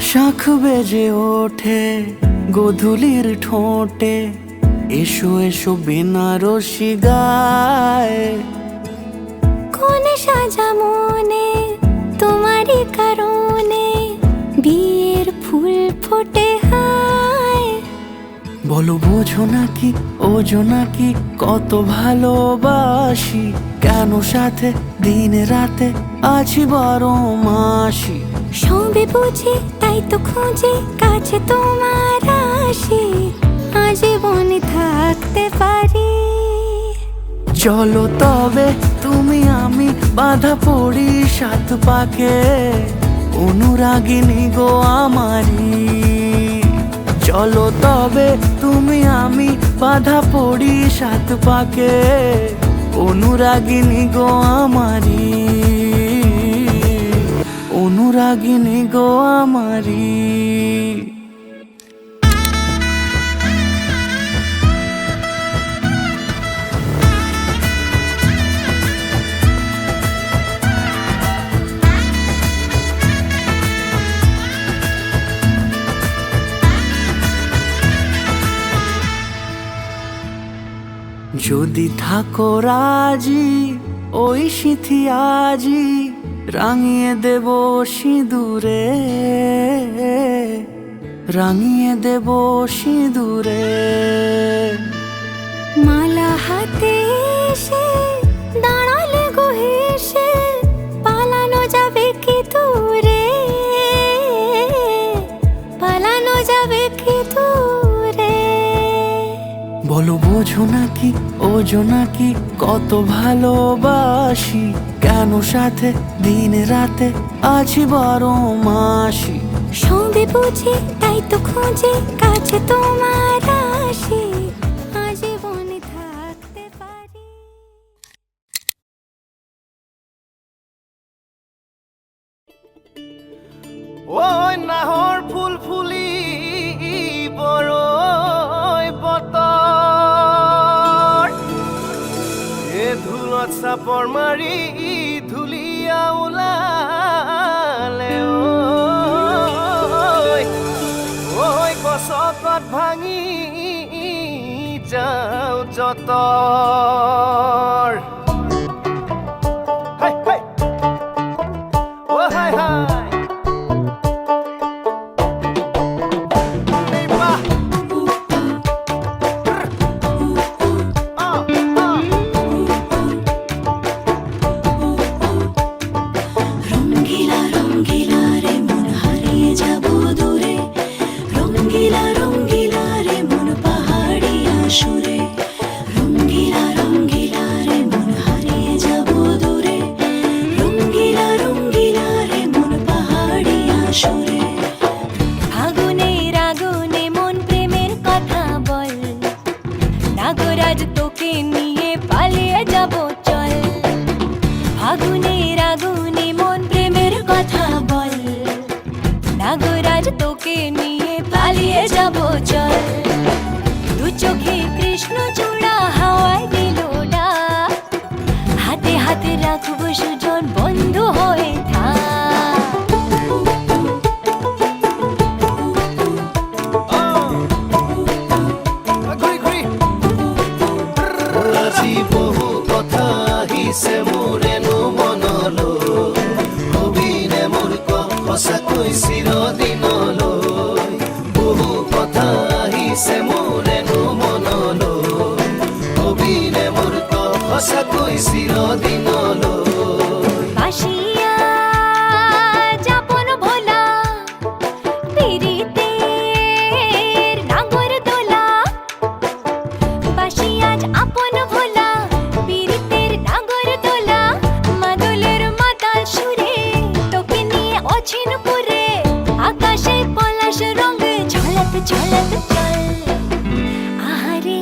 শাখ বেজে ওঠে গোধূলির ঠোঁটে, এসো এসো বেনারসি গায়। কোন সাজা মনে তোমারই কারণে, বিয়ের ফুল ফোটে হায়। বলো বোঝো নাকি ওজো নাকি কত ভালোবাসি, কেন সাথে দিন রাতে আছি 12 মাসি। সবে বুঝি তাই তো খুঁজি কাছে তোমার আসি, আজীবনই থাকতে পারি। চলো তবে তুমি আমি বাঁধা পড়ি 7 পাকে, অনুরাগিনী গো আমারি। চলো তবে তুমি আমি বাঁধা পড়ি 7 পাকে, অনুরাগিনী গো আমারি, অনুরাগিনী গো আমারি। যদি থাকো রাজি ওই সিঁথি আজি, রাঙিয়ে দেব সিঁদুরে, রাঙিয়ে দেব সিঁদুরে। মালা হাতে এসে দাঁড়ালে গো হেসে, পালানো যাবে কি দূরে, পালানো যাবে কি দূরে। বলো বোঝো নাকি ওজো নাকি কত ভালোবাসি, কেন সাথে দিন রাতে আছি 12 মাসি। সবে বুঝি তাই তো খুঁজি কাছে তোমার আসি, আজীবনই থাকতে পারি। ওই নাহর ফুল ফুলি বড়ই বতৰ, এ ধুলত চাপৰ মাৰি ধুলিয়া ওলালে। ঐ গছকত ভাঙি যাওঁ যতৰ। হাই হাই অ হাই হাই আগুনের আগুনে মন প্রেমের কথা বল, নাগরাজ তোকে নিয়ে পালিয়ে যাব চল। আগুনের আগুনে মন প্রেমের কথা বল, নাগরাজ তোকে নিয়ে পালিয়ে যাব চল। দু চোখে কৃষ্ণ চূড়া হাওয়ায় দিল ডাক, হাতে হাতে রাখবো সুজন বন্ধু হয়ে থাক। আজি বহু কথা আহিছে মোৰেনো মনলৈ, কবিনে মোৰ সঁচাকৈ চিৰদিনলৈ। বহু কথা আহিছে মোৰেনো মনলৈ, কবিনে মোৰ সঁচাকৈ চিৰদিনলৈ। বাসিয়া যাপন ভোলা, পিরিতের নাগর দোলা। বাসিয়া আপন ভোলা, পিরিতের নাগর দোলা। মাদলের মাতাল সুরে তোকে নিয়ে অছিন পুরে, আকাশে পলাশ রঙ ঝলক ঝলক চল। আহারে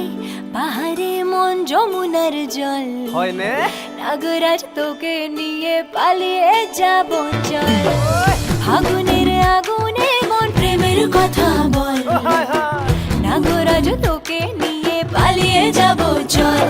বাহারে মন যমুনার জল, হয়নে নাগরাজ তোকে নিয়ে পালিয়ে যাব চল। আগুনের আগুনে মন প্রেমের কথা বল, নাগরাজ তোকে নিয়ে পালিয়ে যাব চল।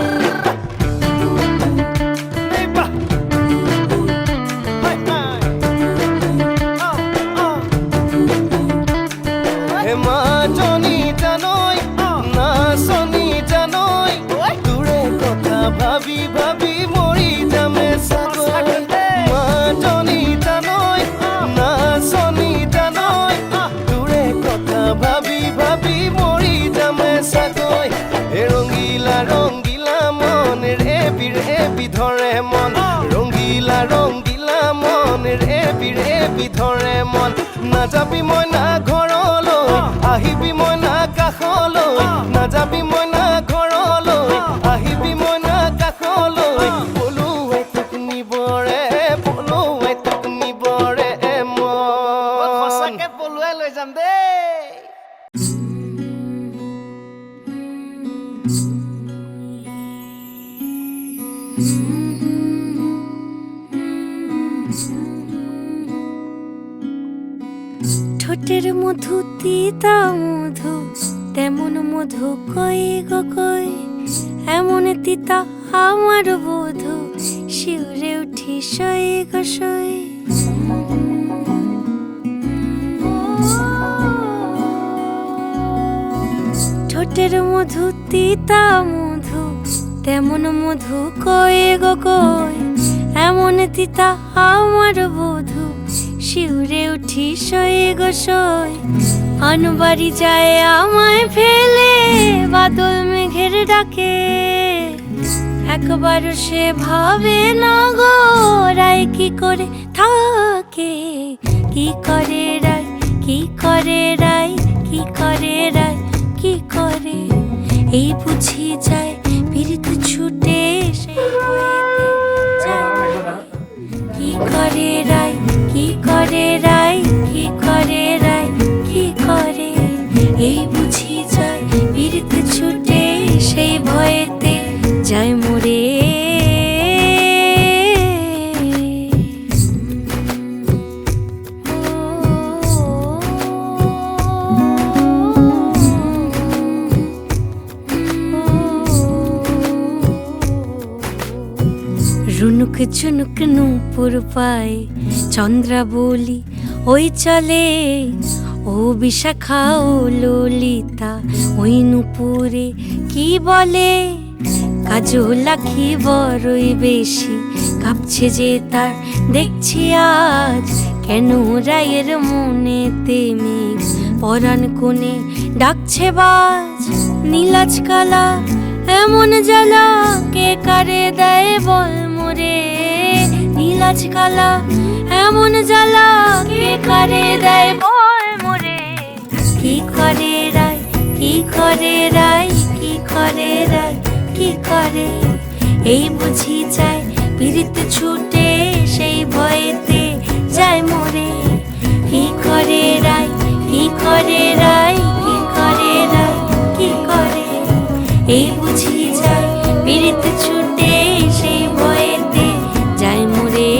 বিধৰে মন নাযাবি মইনা ঘৰলৈ আহিবি মইনা কাষলৈ নাযাবি মইনা ঘৰলৈ আহিবি মইনা কাষলৈ পলুৱাই তোক নিবৰে পলুৱাই তোক নিবৰে মন সঁচাকে পলুৱাই লৈ যাম দেই ঠোঁটের মধু তিতা মধু তেমন মধু কই গো কই এমন তিতা আমার বধু শিউরে উঠি সই গো সই ঠোঁটের মধু তিতা মধু তেমন মধু কই গো কই এমন তিতা আমার বধু শিউরে উঠি সই গো সই আনবাড়ি যায় আমায় ফেলে বাদল মেঘের ডাকে একবার সে ভাবে না গো রায় কি করে থাকে কি করে রায় কি করে রায় কি করে রায় কি করে এই বুঝি যায় পীড়িত ছুটে সেই কি করে রায় কি করে রায় কি করে রায় কি করে এই বুঝি যায় পীড়িত ছুটে সেই ভয়েতে যায় মরে রুনুক ঝুনুক নূপুর পায় চন্দ্রা বলি ওই চলে ও বিশাখা ও ললিতা ওই নূপুরে কি বলে কাজল আঁখি বড়ই বেশি কাঁপছে যে তার দেখছি আজ কেন রায়ের মনেতে মেঘ পরাণ কোণে ডাকছে বাজ নীলাজ কালা এমন জ্বালা কে কারে দেয় বল মোরে নীলাজ কালা এমন জ্বালা কে কারে দেয় বল মোরে কি করে রায় কি করে রায় কি করে রায় কি করে এই বুঝি যায় পীড়িত ছুটে সেই ভয়েতে যায় মরে কি করে রায় কি করে রায় কি করে রায় কি করে এই বুঝি যায় পীড়িত ছুটে সেই ভয়েতে যায় মরে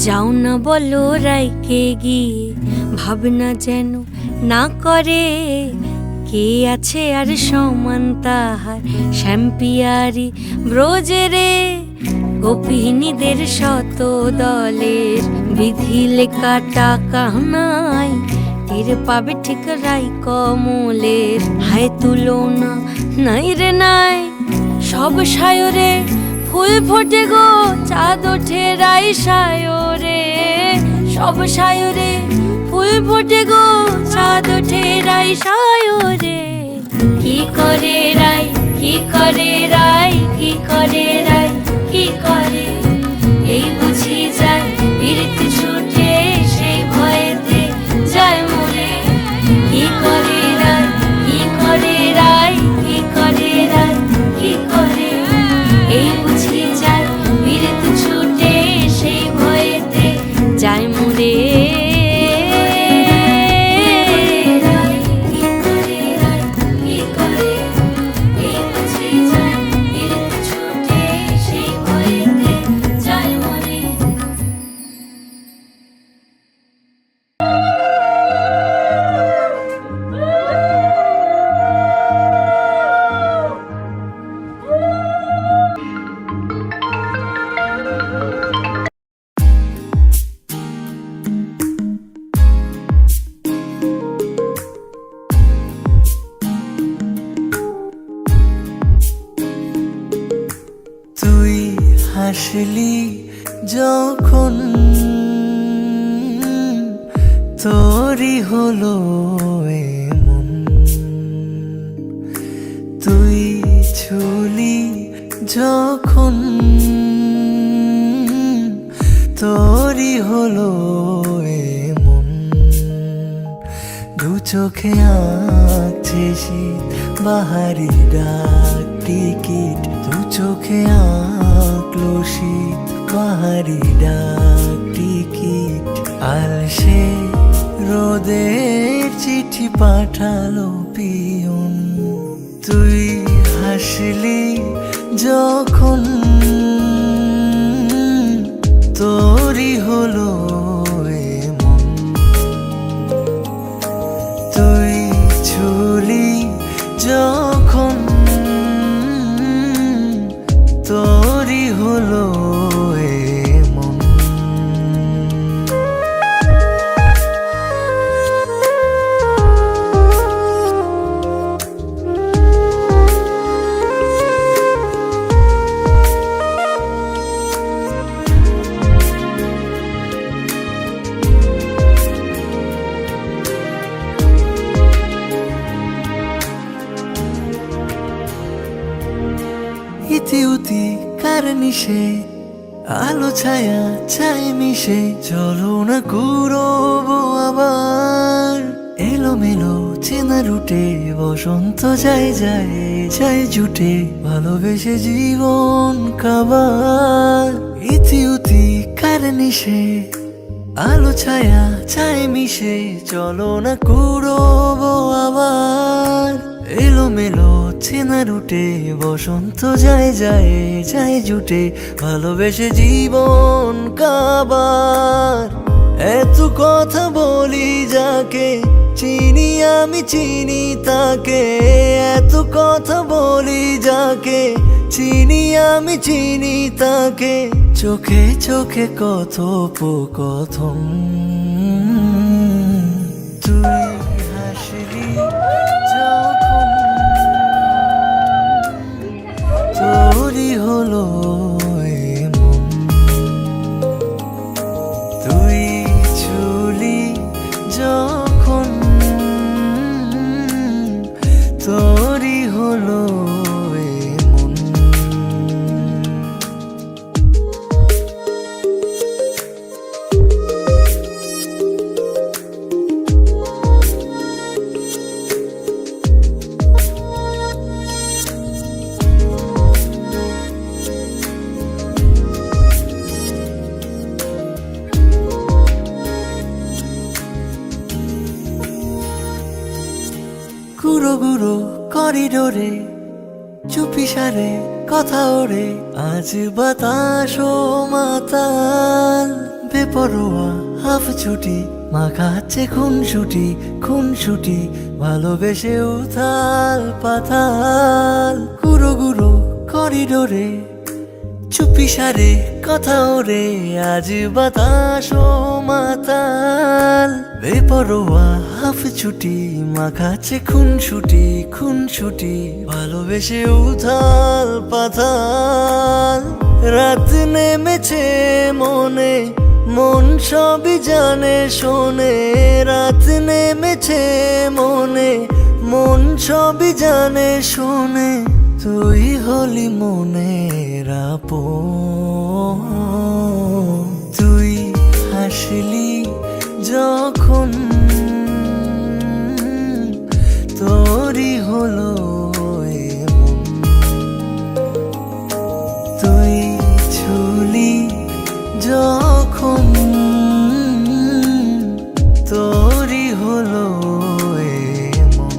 যাও না বলো রাইকে গিয়ে ভাবনা যেন না করে কে আছে আর সমান তাহার শ্যাম্পিয়ারি ব্রজেরে গোপিনীদের শত দলের বিধি লেখা টাকা নাই টের পাবে ঠিক রাই কমলের হায় তুলনা নাই রে নাই সব সায়রে ফুল ফোটে গো চাঁদ ওঠে রাই সায়রে সব সায়রে ফুল ফোটে গো চাঁদ ওঠে রাই সায়রে কি করে রাই কি করে রাই কি করে রাই কি করে এই বুঝি যায় পীড়িত ছুটে সেই ভয়েতে যায় মরে কি করে রাই কি করে রাই কি করে রাই কি করে এই বুঝি যায় পীড়িত ছুটে সেই ভয়েতে যায় মরে হাসলি যখন তোরই হলো এমন, তুই ছুলি যখন, তোরই হলো এমন, দু চোখে আঁকছে শীত বাহারি ডাক টিকিট, দু চোখে আঁকলো শীত বাহারি ডাক টিকিট, আলসে রোদের চিঠি পাঠালো পিয়ন, তুই হাসলি যখন, তোরই হলো এমন, তুই ছুলি যখন, তোরই হলো এমন। ইতি উতি কার নিশে, আলো ছায়া ছাই মিশে, চলো না কুড়োবো আবার, এলো মেলো চেনা রুটে, বসন্ত যায় যায় যায় জুটে, ভালোবেসে জীবন কাবার। ইতি উতি কার নিশে, আলো ছায়া ছাই মিশে, চলো না কুড়োবো আবার, এলো মেলো চেনা রুটে, বসন্ত যায় যায় যায় জুটে, ভালোবেসে জীবন কাবার। এত কথা বলি যাকে চিনি আমি চিনি তাকে, এত কথা বলি যাকে চিনি আমি চিনি তাকে, চোখে চোখে কথোপকথন, তুই হাসলি যখন, তোরই হলো এমন, তুই ছুলি যখন, তোরই হলো এমন। গুঁড়ো গুঁড়ো করিডোরে চুপি সারে কথা ওরে, আজ বাতাস ও মাতাল, বেপরোয়া হাফ ছুটি মাখাচ্ছে খুনসুটি, ভালোবেসে উথাল পাতাল। গুঁড়ো গুঁড়ো করিডোরে চুপি সারে কথা ওরে, আজ বাতাস ও মাতাল, বেপরোয়া হাফ ছুটি মাখাচ্ছে খুনসুটি, ভালোবেসে উথাল পাতাল। রাত নেমেছে মনে, মন সবই জানে শোনে, রাত নেমেছে মনে, মন সবই জানে শোনে, তুই হলি মনের আপন, তুই হাসলি যখন, তোরই হলো এমন, তুই ছুলি যখন, তোরই হলো এমন।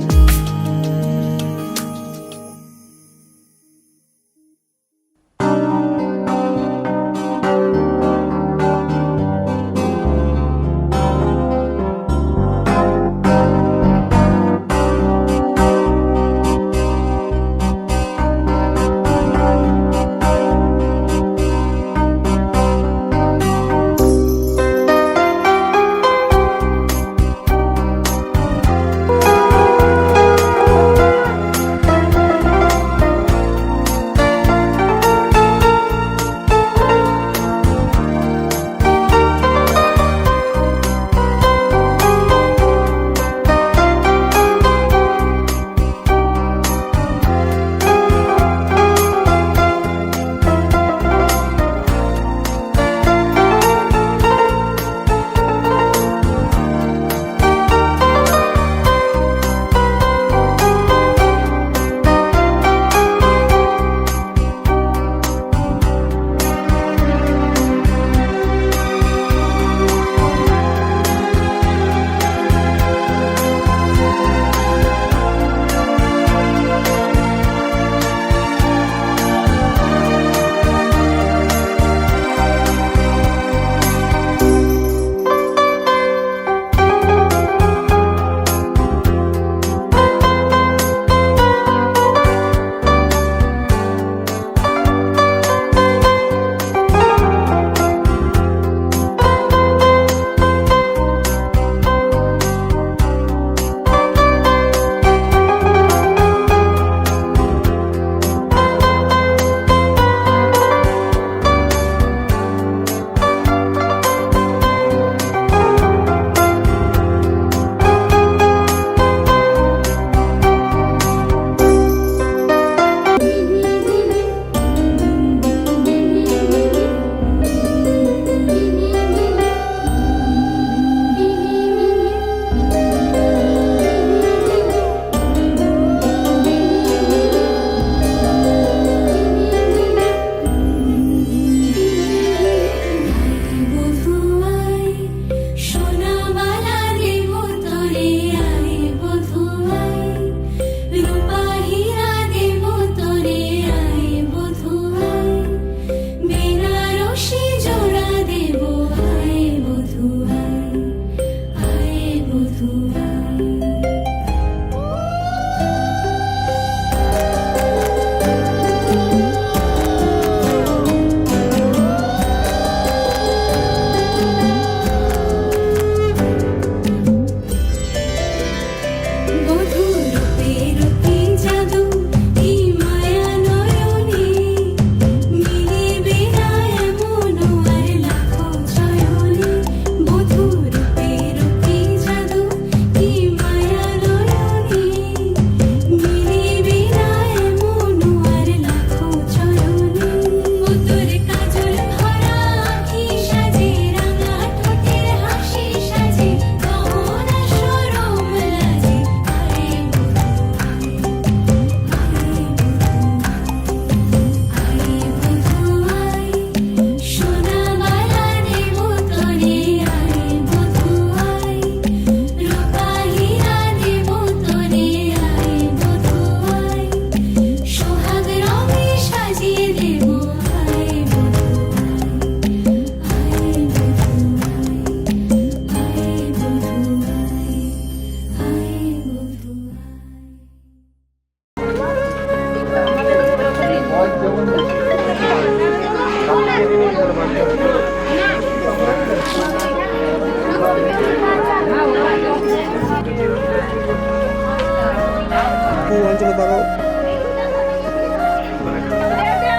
অঞ্চলে তাকাও।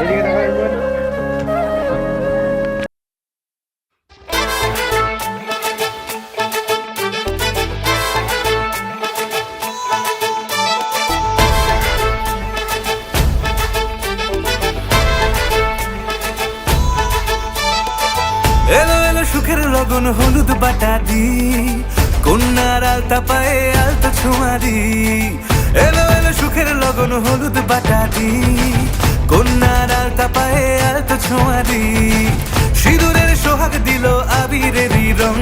এদিকে তাকাও একবার। এলো এলো সুখের লগন হলুদ বাটা দি, কন্যার আলতা পায়ে আলতা ছোঁয়া দি। এলো এলো সুখের লগন হলুদ বাটা দি, কন্যার আলতা পায়ে আলতা ছোঁয়া দি। সিঁদুরের সোহাগ দিল আবিরেরই রং,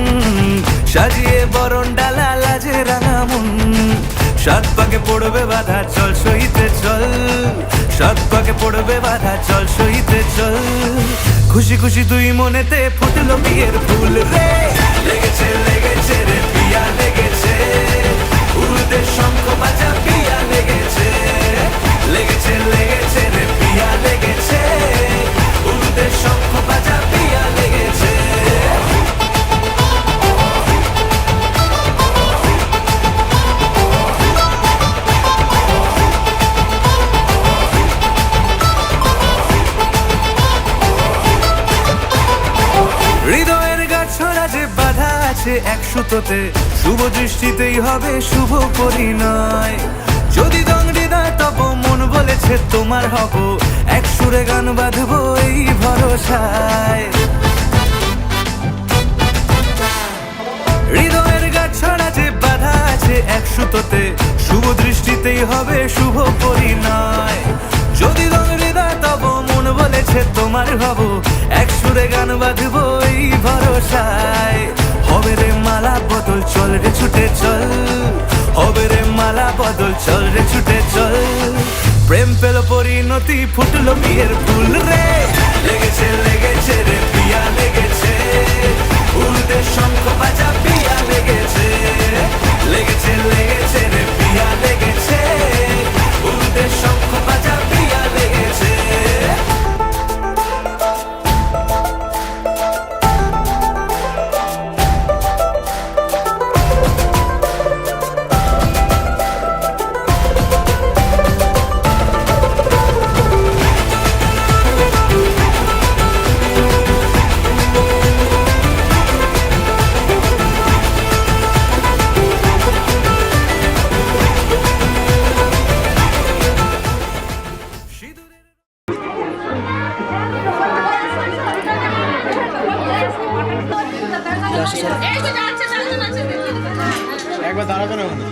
সাজিয়ে বরণ ডালা লাজে রাঙা মন। সাত পাকে পড়বে বাধা চল সইতে চল, সাত পাকে পড়বে বাধা চল সইতে চল। খুশি খুশি দুই মনেতে ফুটলো বিয়ের ফুল রে, লেগেছে লেগেছে রে পিয়া লেগেছে, উড়তে শঙ্খ বাজা পিয়া লেগেছে। লেগেছে লেগেছে রে পিয়া লেগেছে, উড়তে শঙ্খ বাজা পিয়া লেগেছে। হৃদয়ের গাছড়া যে বাধা আছে এক সুতোতে, শুভ দৃষ্টিতেই হবে শুভ পরিণয়। যদি দংডিদা তব মন বলেছে তোমার হব, এক সুরে গান বাঁধবো এই ভরসায়। হৃদয়ের গাছড়া যে বাধা আছে এক সুতোতে, শুভ দৃষ্টিতেই হবে শুভ পরিণয়। যদি দংডিদা তব মন বলেছে তোমার হব, এক সুরে গান বাঁধবো এই ভরসায়। হবে রে মালা বদল চল রে ছুটে চল, হবে রে মালা বদল চল রে ছুটে চল। প্রেম পেল পরিণতি ফুটলো বিয়ের ফুল রে, লেগেছে লেগেছে রে পিয়া লেগেছে, উড়তে শঙ্খ বাজা পিয়া লেগেছে। লেগেছে লেগেছে রে পিয়া লেগেছে, উড়তে শঙ্খ বাজা পিয়া লেগেছে। একবার দাঁড়াবে না ওখানে।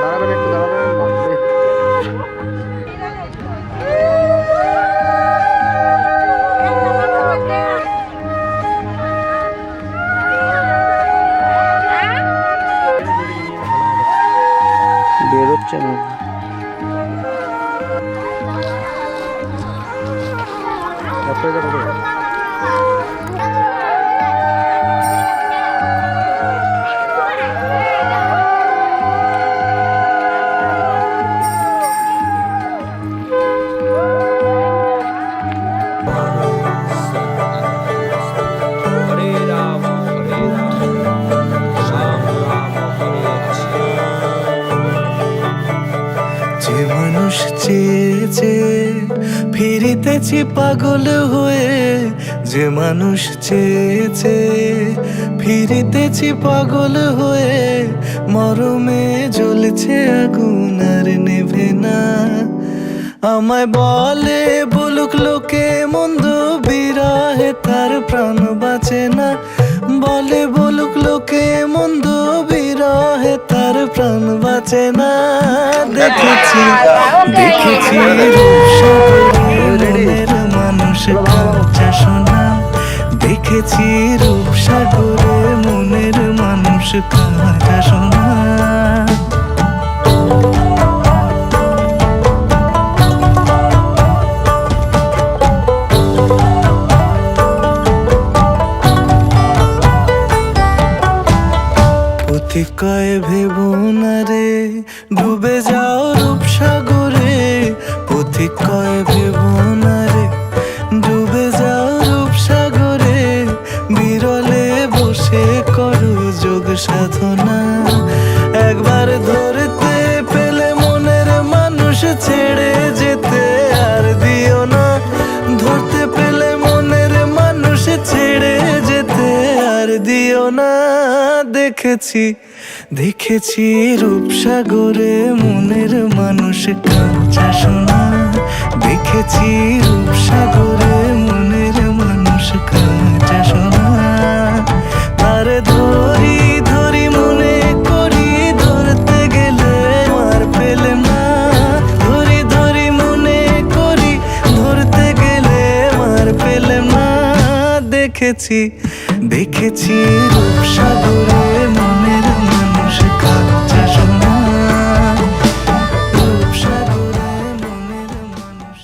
দাঁড়াবেন একটু দাঁড়াবেন। বাপরে। বেরোচ্ছে না। যে মানুষ চেয়েছে ফিরিতেছি পাগল হয়ে, যে মানুষ চেয়েছে ফিরিতেছি পাগল হয়ে। মরমে জ্বলছে আগুন আর নেভে না, আমায় বলে বলুক লোকে মন্দ, বিরহে তার প্রাণ বাঁচে না। বলে বলুক লোকে মন্দ, বিরহে তার প্রাণ বাঁচে না। দেখেছি দেখেছি রূপসাগরের মানুষ কাঁচা সোনা, দেখেছি রূপসাগরে মনের মানুষ কাঁচা সোনা। পথিক কয় ভেবো না রে ডুবে যাও রূপসাগরে, পথিক কয় ভেবো না রে ডুবে যাও রূপসাগরে, বিরলে বসে করো যোগ সাধনা। একবার ধরতে পেলে মনের মানুষ ছেড়ে যেতে আর দিও না, ধরতে পেলে মনের মানুষ ছেড়ে যেতে আর দিও না। দেখেছি দেখেছি রূপসাগরে মনের মানুষ কাঁচা সোনা, দেখেছি রূপসাগরে মনের মানুষ কাঁচা সোনা। তারে ধরি ধরি মনে করি ধরতে গেলে আর পেলে না, ধরি ধরি মনে করি ধরতে গেলে আর পেলে না। দেখেছি দেখেছি রূপসাগরে মনের মানুষ কাঁচা সোনা, রূপসাগরে মনের মানুষ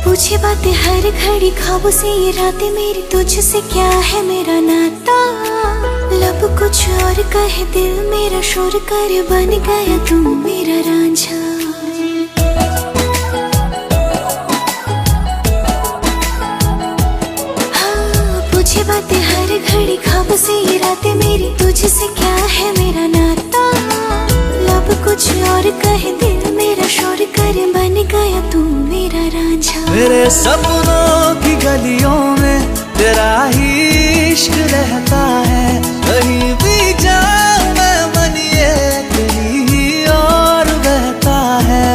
पूछे बातें हर घड़ी ख्वाबों से ये रातें मेरी तुझसे क्या है मेरा नाता, लब कुछ और कहे दिल मेरा शोर कर बन गया तू मेरा रांझा। हाँ पूछे बातें हर घड़ी ख्वाबों से ये रातें मेरी तुझसे क्या है मेरा नाता, लब कुछ और कहे दिल मेरा शोर कर बन गया तू मेरा रांझा। मेरे सपनों की गलियों में तेरा ही इश्क रहता है, कहीं भी जाऊं मैं मन ये तेरी ही और बहता है।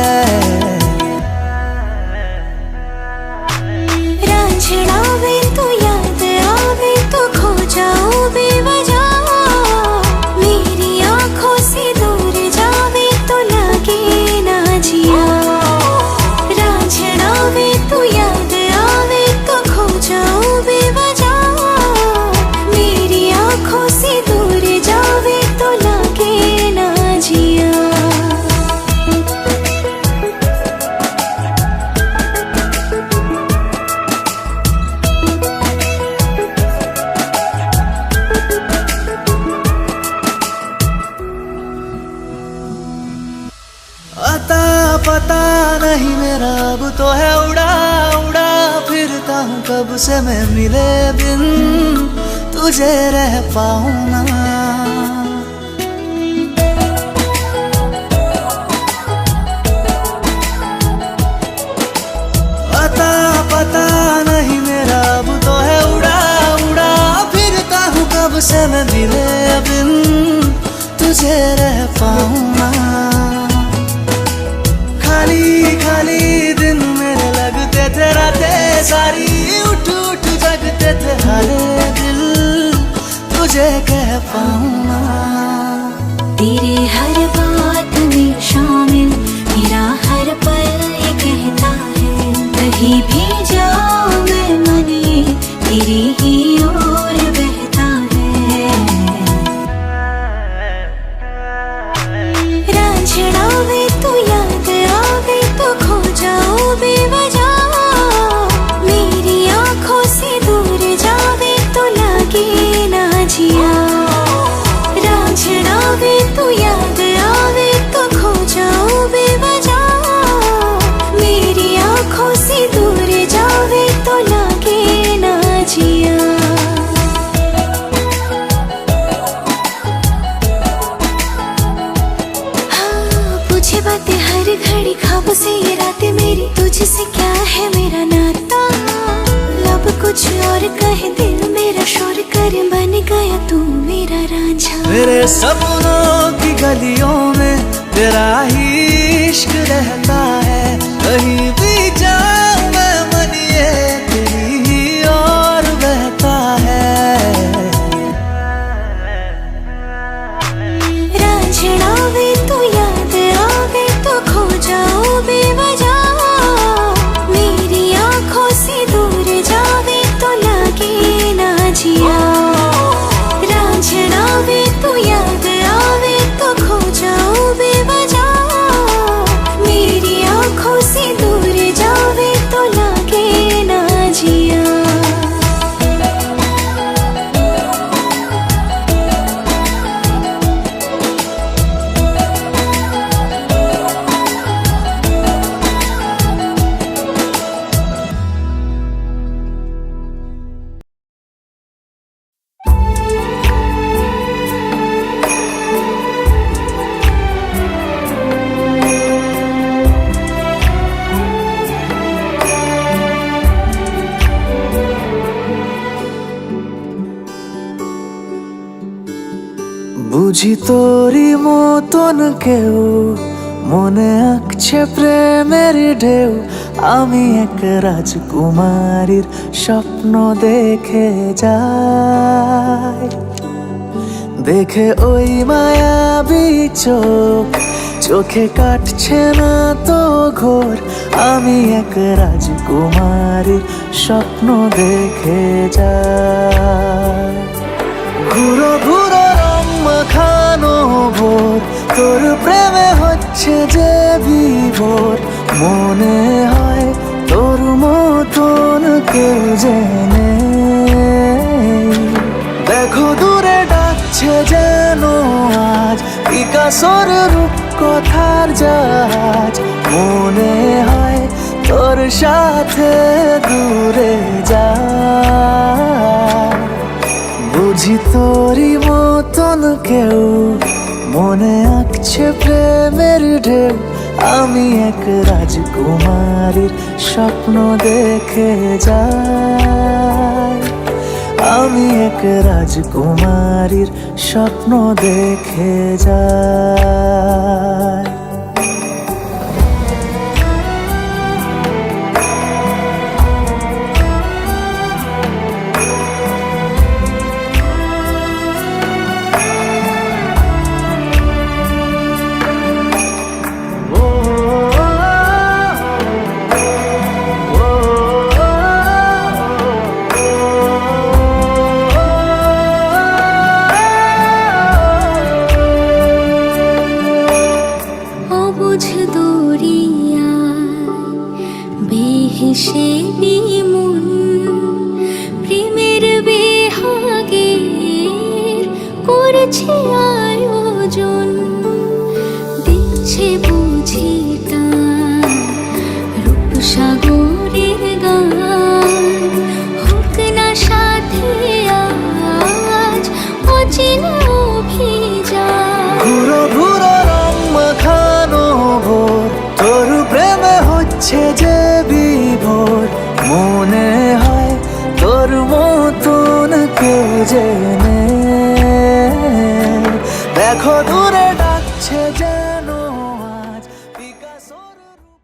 रांझना वे तू याद आवे तो खो जाऊं बेवजह, मेरी आंखों से दूर जावे तो लगे ना जिया। रांझना वे तू याद आवे तो खो जाऊं बेवजह, मेरी आंखों से दूर जावे तो लगे ना जिया। अता पता नहीं मेरा अब तो है उड़ा उड़ा फिरता हूँ कब से मैं मिले बिन तुझे रह पाऊँ ना। अता पता नहीं मेरा अब तो है उड़ा उड़ा फिरता हूँ कब से मैं मिले बिन तुझे रह पाऊँ ना। खाली खाली दिन मेरे लगते थे रातें सारी उठ उठ जगते थे हारे दिल तुझे कह पाऊँ ना। तेरे हर बात में शामिल मेरा हर पल ये कहता है, कहीं भी ही जाऊं मैं मन ये तेरी ही ओर बहता है। रांझना वे तू याद आवे तो खो जाऊं बेवजह, मेरी आंखों से दूर जावे तो लगे ना जिया। रांझना वे तू याद आवे तो खो जाऊं बेवजह, मेरी आंखों से दूर जावे तो लगे ना जिया। हाँ पूछे बातें हर घड़ी ख्वाब से ये रातें मेरी, तुझसे क्या है मेरा नाता। लब कुछ और कहे दिल मेरा शोर कर, बन गया तू मेरा रांझा। मेरे सपनों की गलियों में तेरा ही इश्क रहता है, कहीं भी जाऊं मैं मन ये तेरी ही ओर बहता है। रांझना वे तू याद आवे तो खो जाऊं बेवजह, मेरी आंखों से दूर जावे तो लगे ना जिया। रांझना वे तू याद आवे तो खो जाऊं बेवजह, मेरी आंखों से दूर जावे तो लगे ना जिया। বুঝি তোরি মতন কেউ মনে আঁকছে প্রেমের ঢেউ, আমি এক রাজকুমারীর স্বপ্ন দেখে যাই। দেখে ওই মায়াবী চোখ, চোখে কাটছে না তো ঘোর, আমি এক রাজকুমারীর স্বপ্ন দেখে যাই। ঘুরো ঘুরো রং মাখানো ভোর, তোর প্রেমে হচ্ছে যে বিভোর, মনে হয় তোর মতন কেউ জেনে। দেখো দূরে ডাকছে যেন আজ পিকাসোর রূপ কথার জাহাজ, মনে হয় তোর সাথে দূরে যায়। বুঝি তোরি মতন কেউ মনে আঁকছে প্রেমের ঢেউ, আমি এক রাজকুমারীর স্বপ্ন দেখে যাই। আমি এক রাজকুমারীর স্বপ্ন দেখে যাই। বেহিসেবি মন প্রেমের বেহাগে করেছে আয়োজন, দেখছে বুঝি তার রূপসাগরের গান, হোক না সাথে আজ অচেনা অভিযান। ঘুরো ঘুরো রং মাখানো ভোর, তোর প্রেমে হচ্ছে যে বিভোর, মনে হয় তোর মতন কেউ জেনে। দেখো দূরে ডাকছে যেন আজ পিকাসোর রূপ।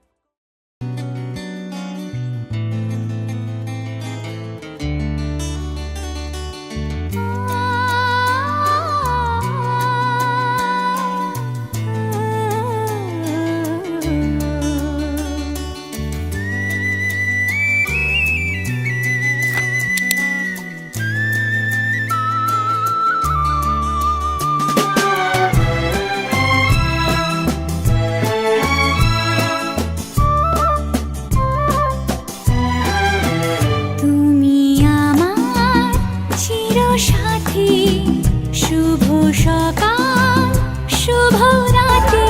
শুভ সকাল শুভ রাতি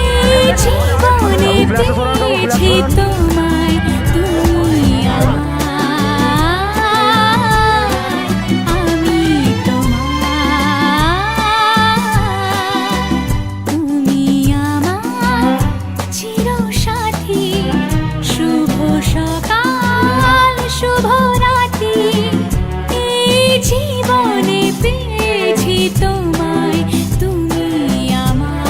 এই জীবনে পেয়েছি তোমায় তুমি আমার আমি তোমার তুমি আমার চিরসাথী শুভ সকাল শুভ রাতি এই জীবনে পেয়েছি তোমায় তুমি আমার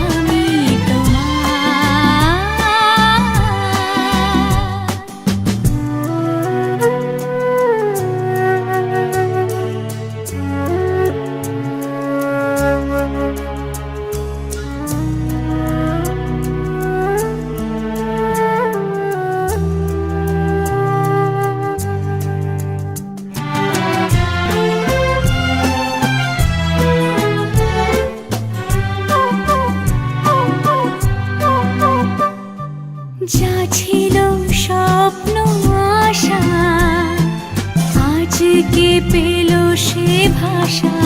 আমি যা ছিল স্বপ্ন আশা আজকে পেল সে ভাষা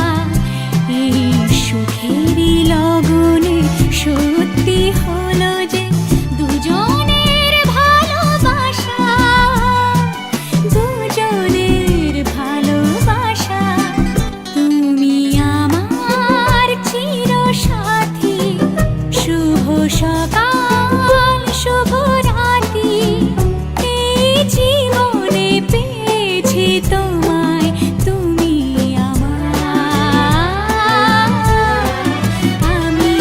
এই সুখেরই লগনে সত্যি হলো যে দুজনের ভালোবাসা দুজনের ভালোবাসা তুমি আমার চিরসাথী শুভ সকাল শুভ রাতি এই জীবনে পেয়েছি তোমায় তুমি আমার আমি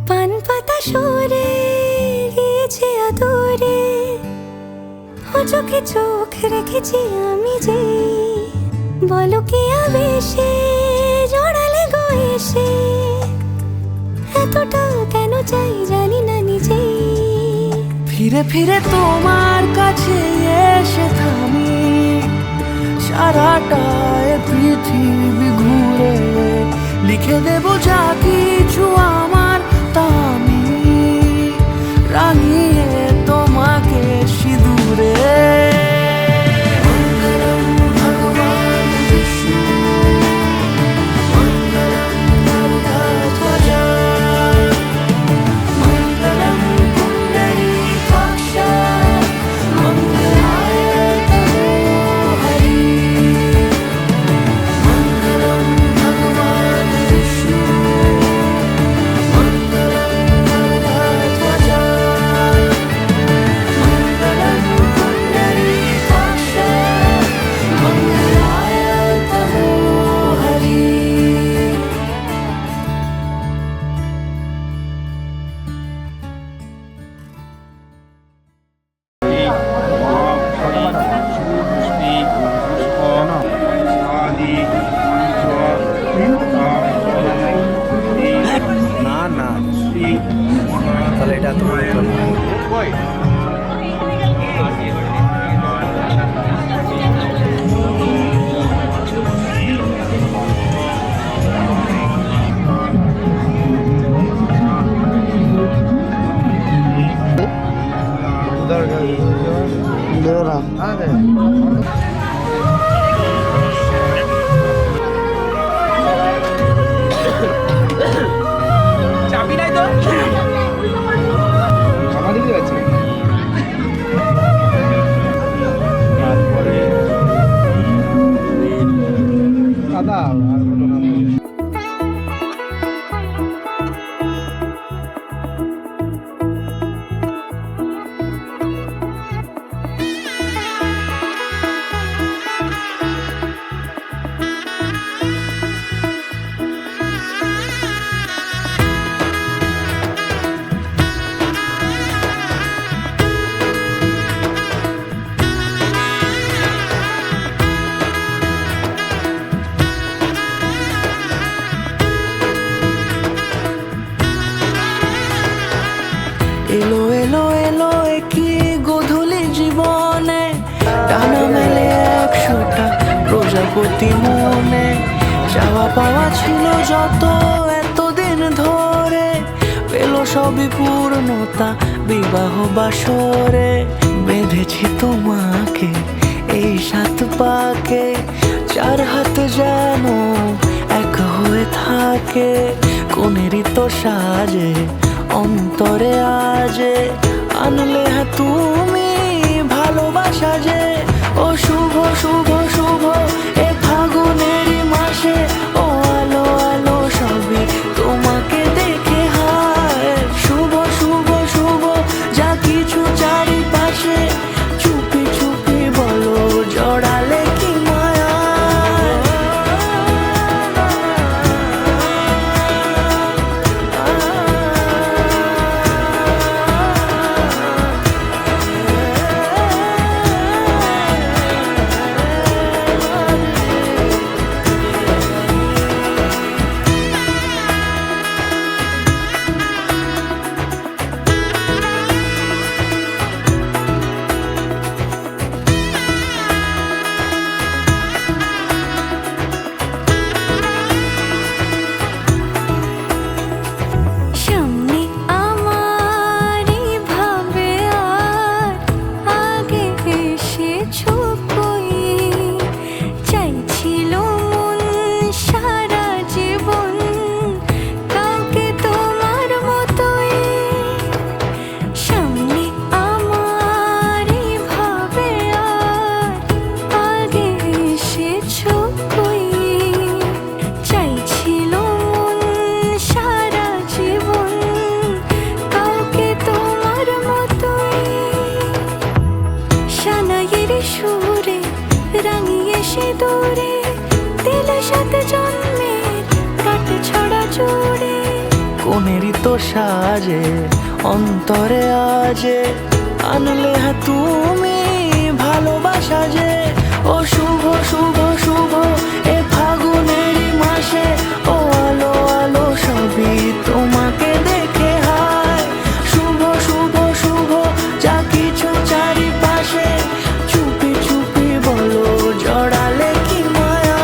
পান পাতা সরে গিয়েছে আদরে ও চোখে চোখ রেখেছি আমি যে বলো কি আবেশে জড়ালে গো এসে এতটা কেন চাই জানি না নিজে ফিরে ফিরে তোমার কাছে এসে থামি সারাটা এ পৃথিবী ঘুরে লিখে দেব যা কিছু আমার তা আমি রাঙিয়ে তোমাকে সিঁদুরে মঙ্গলম ভগবান বিষ্ণু মঙ্গলম গরুড়ধ্বজ মঙ্গলম পুণ্ডরীকাক্ষ মঙ্গলায় তনো হরি মঙ্গলম ভগবান বিষ্ণু স্মৃতি মনে চাওয়া পাওয়া ছিল যত এতদিন ধরে, পেল সবই পূর্ণতা বিবাহ বাসরে। বেঁধেছি তোমাকে এই 7 পাকে, 4 হাত যেন এক হয়ে থাকে। কোনেরই তো সাজে অন্তরে আজে আনলে তুমি ভালোবাসা যে। ও শুভ শুভ শুভ এ ফাগুনেরই মাসে, ও আলো আলো সবই তোমাকে দেখে হায়। শুভ শুভ শুভ যা কিছু চারিপাশে, চুপি চুপি বলো জড়ালে কি মায়া। সামনে আমারই ভাবে আর আগে এসেছো কই, চাইছিল মন সারা জীবন কাউকে তোমার মতোই। সামনে আমারই ভাবে আর আগে এসেছো কই, চাইছিল মন সারা জীবন কাউকে তোমার মতোই। সানাইয়ের সুরে রাঙিয়ে সে দূরে দিলে 7 জন্মের কাট ছড়া জোড়ে। কোনেরই তো সাজে অন্তরে আজে আনলে তুমি ভালোবাসা যে। ও শুভ শুভ শুভ এ ফাগুনেরই মাসে, ও আলো আলো সবই তোমাকে দেখে হায়। শুভ শুভ শুভ যা কিছু চারিপাশে, চুপি চুপি বলো জড়ালে কি মায়া।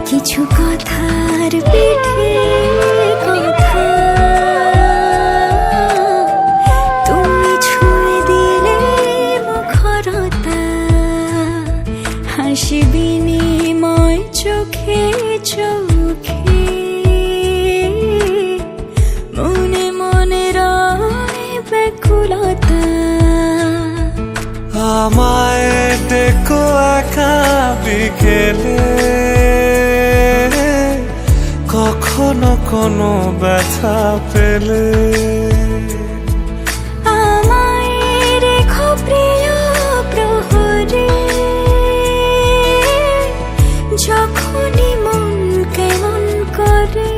কিছু কথার পিঠে কথা তুমি ছুঁয়ে দিলে মুখরতা, হাসি বিনিময় চোখে চোখে, মনে মনে রয় ব্যাকুলতা। আমায় দেখো একা বিকেলে, কখনো কোনো ব্যথা পেলে। আমায় রেখো প্রিয় প্রহরে, যখনই মন কেমন করে।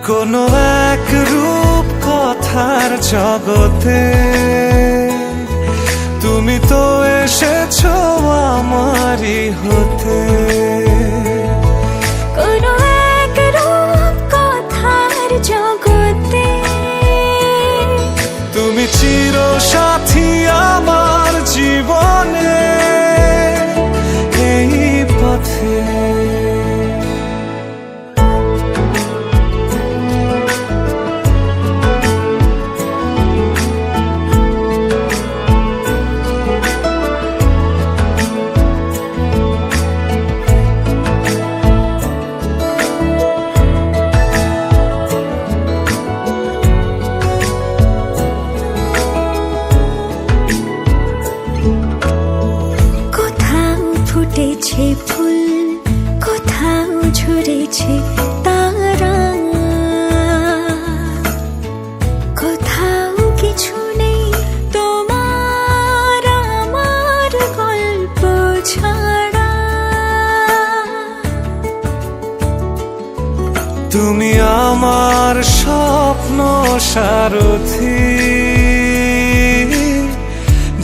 কোনো এক রূপ কথার জগতে তুমি তো এসেছো আমারই হতে। কোনো এক রূপ কথার জগতে চিরসাথী আমার জীবনে এই পথে। কোথাও ফুটেছে ফুল, কোথাও ঝরেছে তারা, কোথাও কিছু নেই তোমার আমার গল্প ছাড়া। তুমি আমার স্বপ্ন সারথি,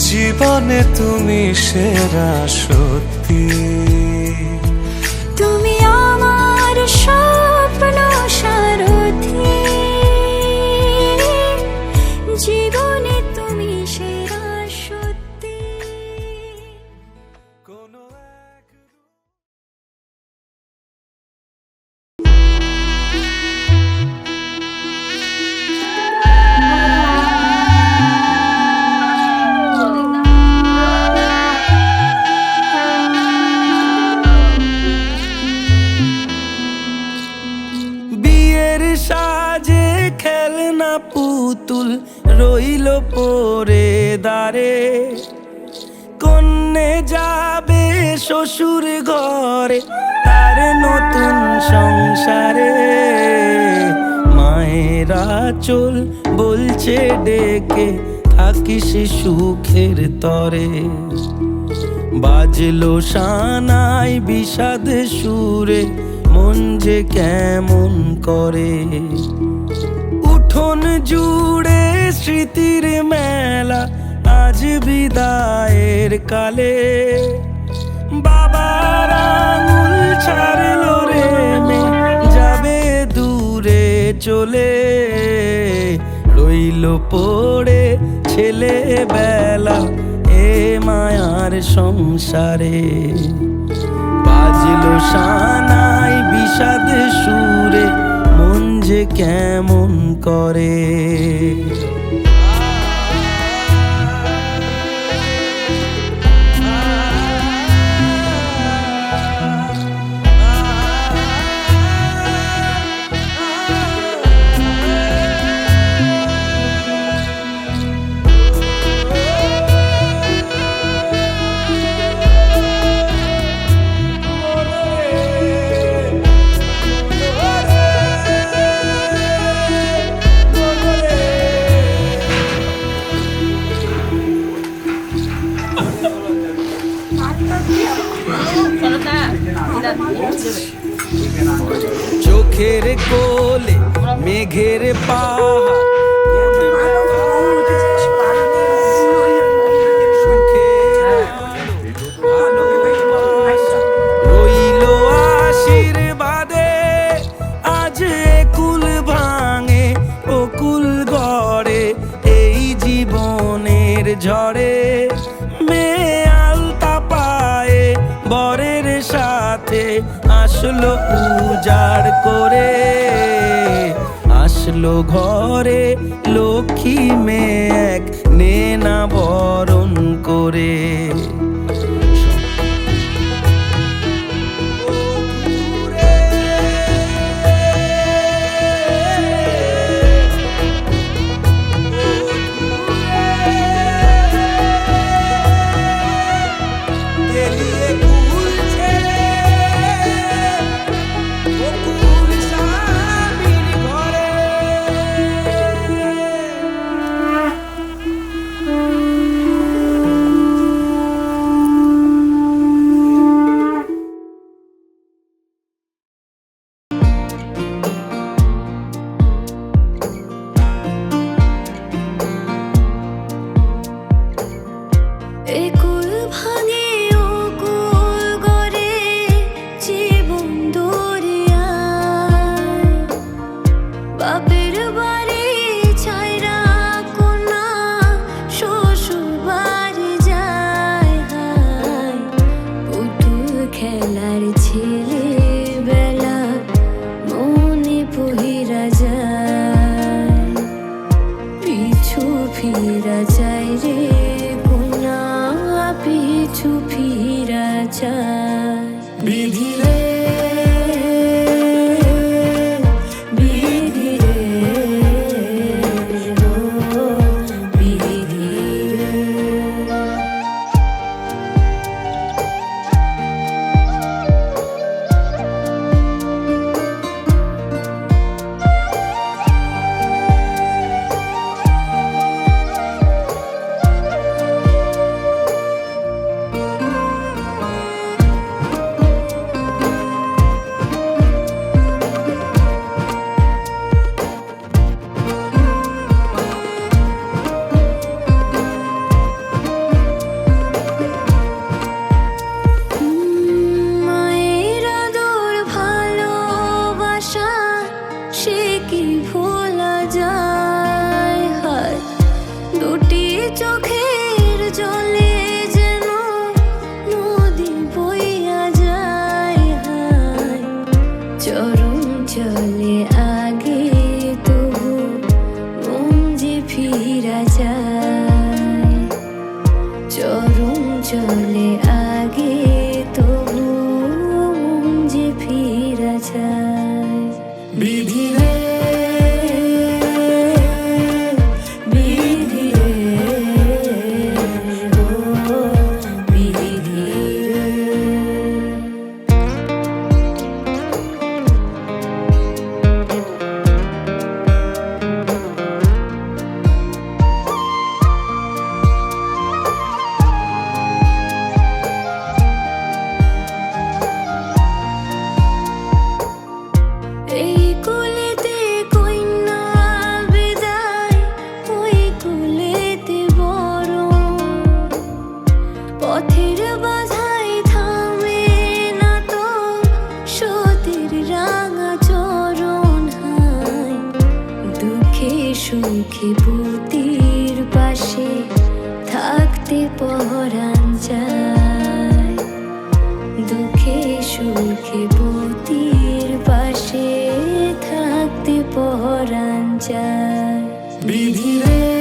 জীবনে তুমি সেরা সত্যি। তুমি আমার স্বপ্ন সারথি, জীবনে তুমি সেরা সত্যি। কোনো এক বিয়ের সাজে খেলনা পুতুল রইল পরে দাঁড়ে, কন্যে যাবে শ্বশুর ঘরে তার নতুন সংসারে। মায়েরা চল বলছে ডেকে থাকিস সুখের তরে, বাজলো সানাই বিষাদ সুরে মন যে কেমন করে। উঠোন জুড়ে স্মৃতির মেলা আজ বিদায়ের কালে, বাবার আঙুল ছাড়লো রে মে যাবে দূরে চলে, রইল পড়ে ছেলেবেলা এ মায়ার সংসারে। বাজলো সানাই বিষাদ সুরে মন যে কেমন করে। চোখের কোলে মেঘের পাহাড়, রইল আশীর্বাদে আজ কুল ভাঙে ও কুল গড়ে এই জীবনের ঝড়ে। মেয়ে আলতা পায়ে বরের সাথে আসলো উজাড় করে, আসলো ঘরে লক্ষ্মী মেয়ে এক নেনা বরণ করে। ফিরা চাই রে কন্যা পিছু ফিরা চাই বিধি রে বিধি রে ও বিধি রে মায়ের আদর ভালোবাসা সে কি ভোলা যায় হায় দুটি চোখের জলে যেন নদী বইয়া যায় হায় চরম চলে আগে তবু মন যে ফিরা যায় চরম চলে আগে তবু মন যে ফিরা যায় বিধি রে বিধি রে ও বিধি রে এই কুলেতে কন্যা বিদায় ওই কুলেতে বড় পথের বাধাই থামে না তো সতীর রাঙা চরণ হায় দুঃখে সুখে পতির পাশে থাকতে পরাণ চায় দুঃখে সুখে পতির পাশে থাকতে পরাণ চায় বিধি রে